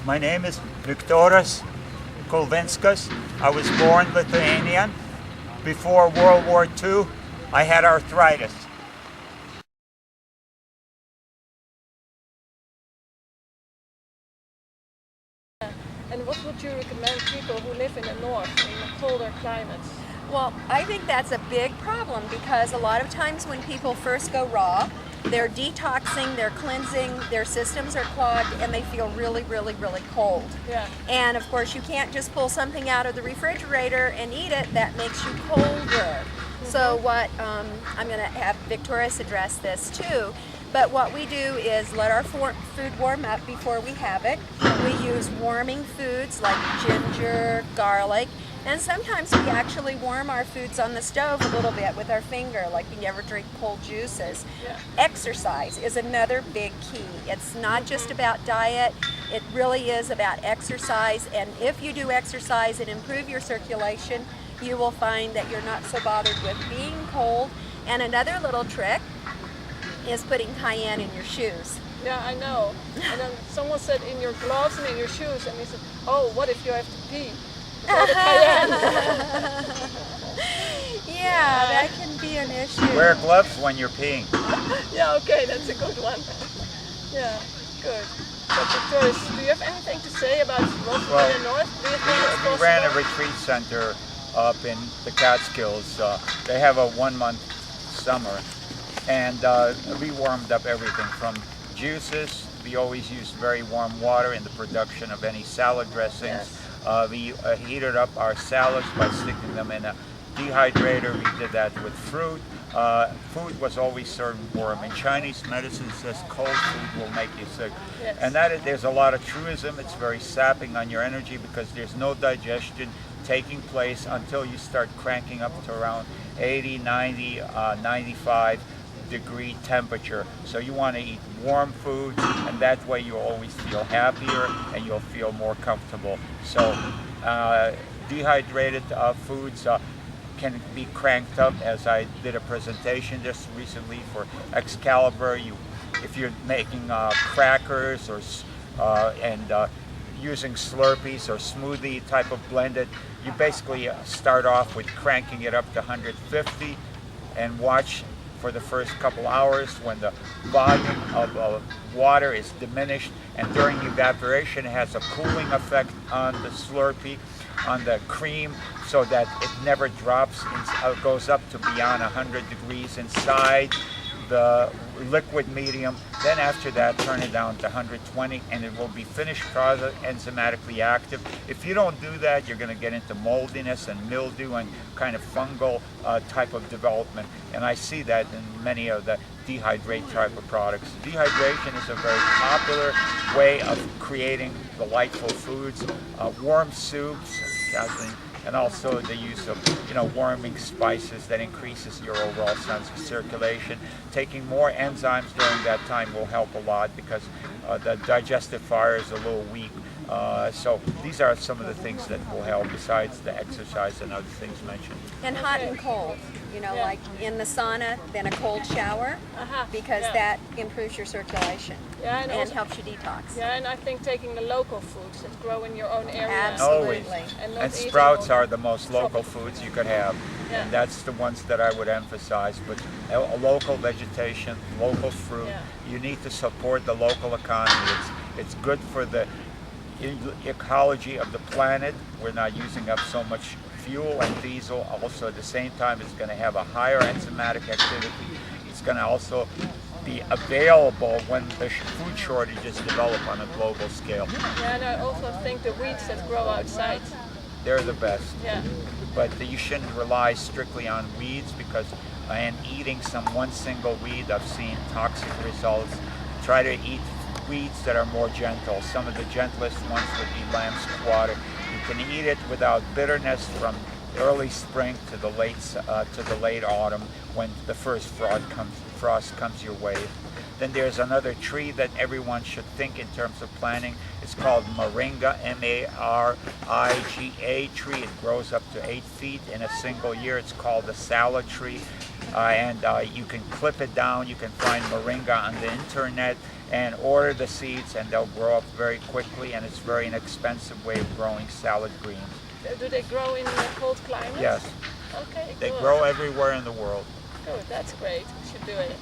My name is Viktoras Kulvinskas. I was born Lithuanian. Before World War II, I had arthritis. And what would you recommend people who live in the north, in the colder climates? Well, I think that's a big problem because a lot of times when people first go raw, they're detoxing, they're cleansing, their systems are clogged, and they feel really, really, really cold. Yeah. And of course, you can't just pull something out of the refrigerator and eat it. That makes you colder. So what I'm going to have Viktoras address this too. But what we do is let our food warm up before we have it. We use warming foods like ginger, garlic, and sometimes we actually warm our foods on the stove a little bit with our finger, like you never drink cold juices. Yeah. Exercise is another big key. It's not just about diet, it really is about exercise. And if you do exercise and improve your circulation, you will find that you're not so bothered with being cold. And another little trick is putting cayenne in your shoes. Yeah, I know. And then someone said in your gloves and in your shoes, and he said, oh, what if you have to pee? Without the cayenne? Yeah, that can be an issue. Wear gloves when you're peeing. Yeah, okay, that's a good one. Yeah, good. So, Viktoras, do you have anything to say about what's in the north? Do you think it's We ran a possible? retreat center up in the Catskills. They have a 1-month summer, and we warmed up everything from juices. We always use very warm water in the production of any salad dressings. Yes. We heated up our salads by sticking them in a dehydrator. We did that with fruit. Food was always served warm. In Chinese medicine, it says cold food will make you sick. Yes. And there's a lot of truism. It's very sapping on your energy because there's no digestion taking place until you start cranking up to around 80, 90, 95 degree temperature. So you want to eat warm foods, and that way you'll always feel happier and you'll feel more comfortable. So dehydrated foods can be cranked up, as I did a presentation just recently for Excalibur. If you're making crackers or using Slurpees or smoothie type of blended, you basically start off with cranking it up to 150 and watch for the first couple hours when the volume of water is diminished, and during evaporation it has a cooling effect on the Slurpee, on the cream, so that it never drops, goes up to beyond 100 degrees inside the liquid medium. Then after that, turn it down to 120, and it will be finished product, enzymatically active. If you don't do that, you're going to get into moldiness and mildew and kind of fungal type of development. And I see that in many of the dehydrate type of products. Dehydration is a very popular way of creating delightful foods, warm soups, Kathleen, and also the use of warming spices that increases your overall sense of circulation. Taking more enzymes during that time will help a lot because the digestive fire is a little weak. So these are some of the things that will help besides the exercise and other things mentioned. And hot and cold, like in the sauna, then a cold shower, because that improves your circulation and also helps you detox. Yeah, and I think taking the local foods that grow in your own area. Absolutely. And sprouts are the most local foods you could have. Yeah. And that's the ones that I would emphasize. But a local vegetation, local fruit, you need to support the local economy. It's good for the ecology of the planet. We're not using up so much fuel and diesel. Also at the same time, it's going to have a higher enzymatic activity. It's going to also be available when the food shortages develop on a global scale. Yeah, and I also think the weeds that grow outside, they're the best. Yeah. But you shouldn't rely strictly on weeds because in eating one single weed, I've seen toxic results. Try to eat weeds that are more gentle. Some of the gentlest ones would be lamb's quarter. You can eat it without bitterness from early spring to the late autumn when the first frost comes your way. Then there's another tree that everyone should think in terms of planting. It's called Moringa, M-A-R-I-G-A tree. It grows up to 8 feet in a single year. It's called the salad tree. You can clip it down. You can find Moringa on the internet and order the seeds, and they'll grow up very quickly, and it's a very inexpensive way of growing salad greens. Do they grow in cold climates? Yes. Okay, They good. grow everywhere in the world. Good, that's great. We should do it.